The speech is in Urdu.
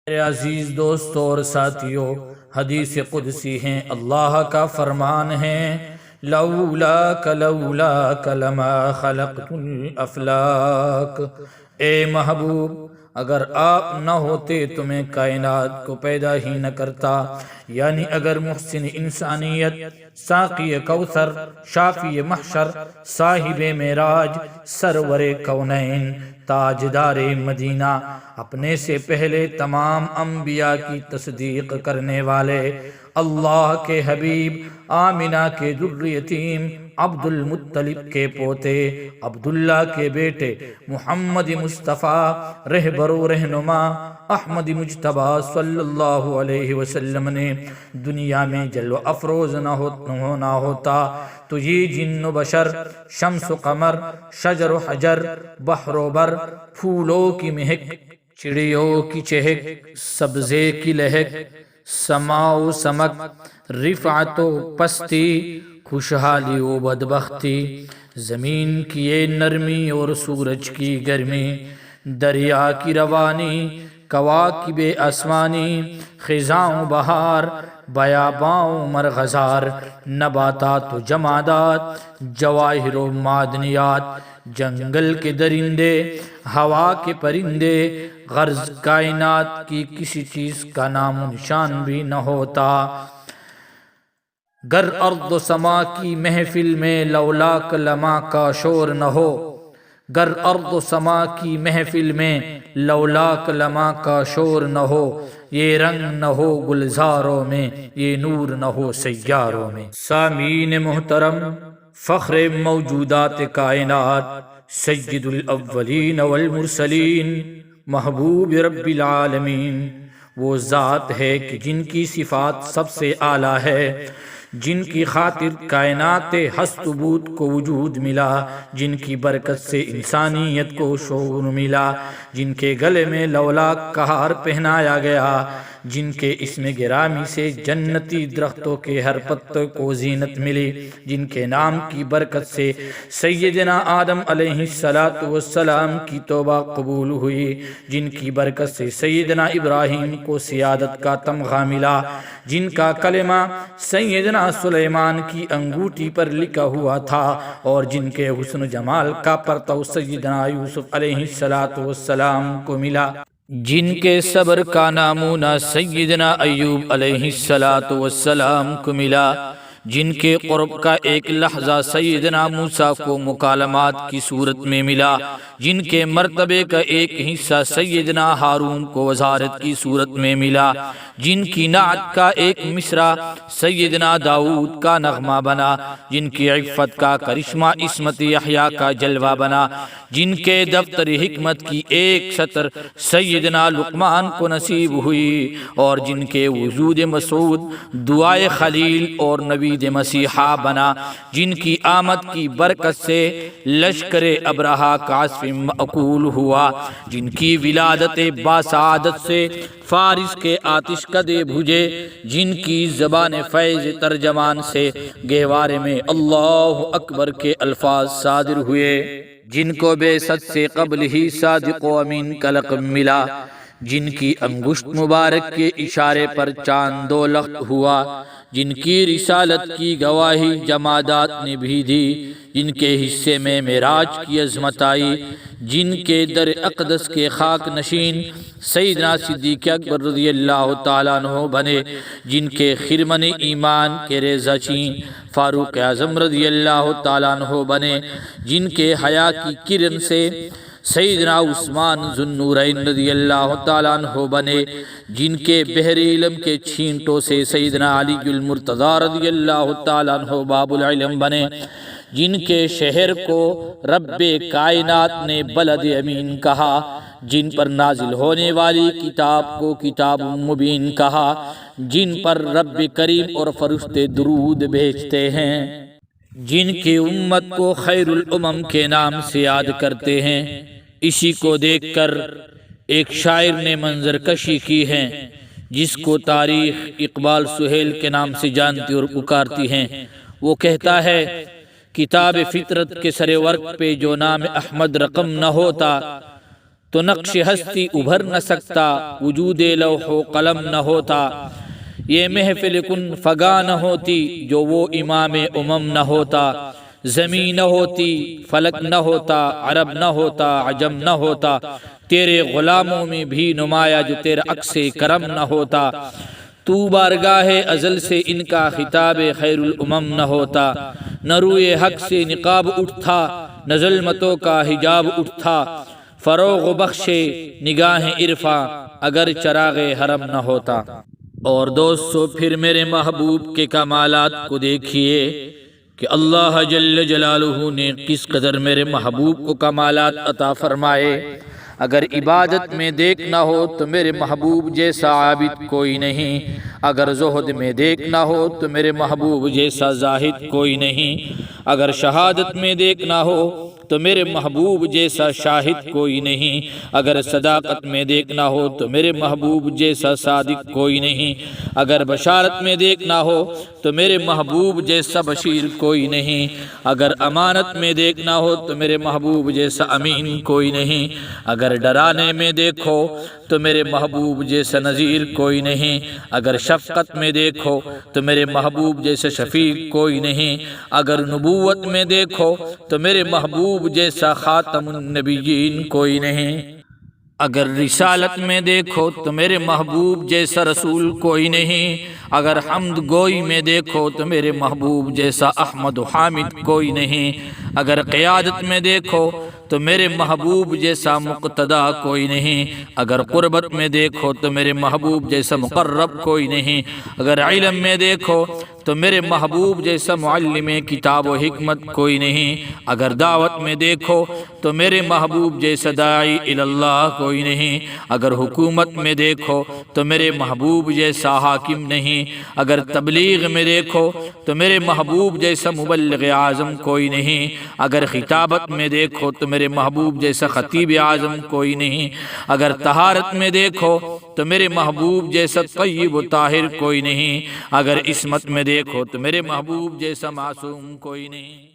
میرے عزیز دوستوں اور ساتھیوں، حدیث قدسی ہیں، اللہ کا فرمان ہے، لولاک لولاک لما خلقت الافلاک۔ اے محبوب، اگر آپ نہ ہوتے تو میں کائنات کو پیدا ہی نہ کرتا۔ یعنی اگر محسن انسانیت، ساقی کوثر، شافی محشر، صاحب معراج، سرور کونین، تاجدار مدینہ، اپنے سے پہلے تمام انبیاء کی تصدیق کرنے والے، اللہ کے حبیب، آمنہ کے در یتیم، عبد المطلب کے پوتے، عبداللہ کے بیٹے، محمد مصطفیٰ، رہبر و رہنما، احمد مجتبیٰ صلی اللہ علیہ وسلم نے دنیا میں جلوہ افروز نہ ہونا ہوتا تو یہ جن و بشر، شمس و قمر، شجر و حجر، بحر و بر، پھولوں کی مہک، چڑیوں کی چہک، سبزے کی لہک، سما و سمک، رفعت و پستی، خوشحالی و بدبختی، زمین کی یہ نرمی اور سورج کی گرمی، دریا کی روانی، کواکب آسمانی، خزاں و بہار، بیاباں و مرغزار، نباتات و جمادات، جواہر و معدنیات، جنگل کے درندے، ہوا کے پرندے، غرض کائنات کی کسی چیز کا نام و نشان بھی نہ ہوتا۔ گر ارض و سما کی محفل میں لولاک لما کا شور نہ ہو، گر ارض و سما کی محفل میں لولاک لما کا شور نہ ہو، یہ رنگ نہ ہو گلزاروں میں، یہ نور نہ ہو سیاروں میں۔ سامعین محترم، فخر موجودات کائنات، سید الاولین والمرسلین، محبوب رب العالمین، وہ ذات ہے کہ جن کی صفات سب سے اعلیٰ ہے، جن کی خاطر کائنات ہست و بود کو وجود ملا، جن کی برکت سے انسانیت کو شعور ملا، جن کے گلے میں لولاک کا ہار پہنایا گیا، جن کے اسم گرامی سے جنتی درختوں کے ہر پتے کو زینت ملی، جن کے نام کی برکت سے سیدنا آدم علیہ السلام کی توبہ قبول ہوئی، جن کی برکت سے سیدنا ابراہیم کو سیادت کا تمغہ ملا، جن کا کلمہ سیدنا سلیمان کی انگوٹھی پر لکھا ہوا تھا، اور جن کے حسن و جمال کا پرتو سیدنا یوسف علیہ السلام کو ملا، جن کے صبر کا نمونہ سیدنا ایوب علیہ السلام کو ملا، جن کے قرب کا ایک لحظہ سیدنا موسیٰ کو مکالمات کی صورت میں ملا، جن کے مرتبے کا ایک حصہ سیدنا ہارون کو وزارت کی صورت میں ملا، جن کی نعت کا ایک مصرع سیدنا داؤد کا نغمہ بنا، جن کی عفت کا کرشمہ عصمت یحییٰ کا جلوہ بنا، جن کے دفتر حکمت کی ایک سطر سیدنا لقمان کو نصیب ہوئی، اور جن کے وجود مسعود دعائے خلیل اور نبی مسیحا بنا، جن کی آمد کی برکت سے لشکر ابرہہ کا عصف معقول ہوا، جن کی ولادت باسعادت سے فارس کے آتش کدے بھجے، جن کی زبان فیض ترجمان سے گہوارے میں اللہ اکبر کے الفاظ صادر ہوئے، جن کو بعثت سے قبل ہی صادق و امین کا لقب ملا، جن کی انگشت مبارک کے اشارے پر چاند دولت ہوا، جن کی رسالت کی گواہی جمادات نے بھی دی، جن کے حصے میں معراج کی عظمت آئی، جن کے در اقدس کے خاک نشین سیدنا صدیق اکبر رضی اللہ تعالیٰ عنہ بنے، جن کے خرمن ایمان کے ریزہ چین فاروق اعظم رضی اللہ تعالیٰ عنہ بنے، جن کے حیا کی کرن سے سیدنا عثمان ذو النورین رضی اللہ تعالیٰ عنہ بنے، جن کے بحر علم کے چھینٹوں سے سیدنا علی المرتضیٰ رضی اللہ تعالیٰ عنہ باب العلم بنے، جن کے شہر کو رب کائنات نے بلد امین کہا، جن پر نازل ہونے والی کتاب کو کتاب مبین کہا، جن پر رب کریم اور فرشتے درود بھیجتے ہیں، جن کی امت کو خیر الامم کے نام سے یاد کرتے ہیں۔ اسی کو دیکھ کر ایک شاعر نے منظر کشی کی ہے، جس کو تاریخ اقبال سہیل کے نام سے جانتی اور پکارتی ہیں۔ وہ کہتا ہے، کتاب فطرت کے سر ورق پہ جو نام احمد رقم نہ ہوتا تو نقش ہستی ابھر نہ سکتا، وجود لوح و قلم نہ ہوتا، یہ محفل کن فگا نہ ہوتی جو وہ امام امم نہ ہوتا، زمین نہ ہوتی، فلک نہ ہوتا، عرب نہ ہوتا، عجم نہ ہوتا، تیرے غلاموں میں بھی نمایاں جو تیرا عکس کرم نہ ہوتا، تو بارگاہ ازل سے ان کا خطاب خیر الامم نہ ہوتا، نہ روئے حق سے نقاب اٹھتا، نہ ظلمتوں کا حجاب اٹھتا، فروغ بخشے نگاہ عرفاں اگر چراغ حرم نہ ہوتا۔ اور دوستو پھر میرے محبوب کے کمالات کو دیکھیے کہ اللہ جل جلالہ نے کس قدر میرے محبوب کو کمالات عطا فرمائے۔ اگر عبادت میں دیکھنا ہو تو میرے محبوب جیسا عابد کوئی نہیں، اگر زہد میں دیکھنا ہو تو میرے محبوب جیسا زاہد کوئی نہیں، اگر شہادت میں دیکھنا ہو تو میرے محبوب جیسا شاہد کوئی نہیں، اگر صداقت میں دیکھنا ہو تو میرے محبوب جیسا صادق کوئی نہیں، اگر بشارت میں دیکھنا ہو تو میرے محبوب جیسا بشیر کوئی نہیں، اگر امانت میں دیکھنا ہو تو میرے محبوب جیسا امین کوئی نہیں، اگر ڈرانے میں دیکھو تو میرے محبوب جیسا نذیر کوئی نہیں، اگر شفقت میں دیکھو تو میرے محبوب جیسا شفیق کوئی نہیں، اگر نبوت میں دیکھو تو میرے محبوب جیسا خاتم النبیین کوئی نہیں، اگر رسالت میں دیکھو تو میرے محبوب جیسا رسول کوئی نہیں، اگر حمد گوئی میں دیکھو تو میرے محبوب جیسا احمد و حامد کوئی نہیں، اگر قیادت میں دیکھو تو میرے محبوب جیسا مقتدا کوئی نہیں، اگر قربت میں دیکھو تو میرے محبوب جیسا مقرب کوئی نہیں، اگر علم میں دیکھو تو میرے محبوب جیسا معلم کتاب و حکمت کوئی نہیں، اگر دعوت میں دیکھو تو میرے محبوب جیسا داعی اللہ کوئی نہیں، اگر حکومت میں دیکھو تو میرے محبوب جیسا حاکم نہیں، اگر تبلیغ میں دیکھو تو میرے محبوب جیسا مبلغ اعظم کوئی نہیں، اگر خطابت میں دیکھو تو میرے محبوب جیسا خطیب اعظم کوئی نہیں، اگر طہارت میں دیکھو تو میرے محبوب جیسا طیب و طاہر کوئی نہیں، اگر عصمت میں دیکھو تو میرے محبوب جیسا معصوم کوئی نہیں۔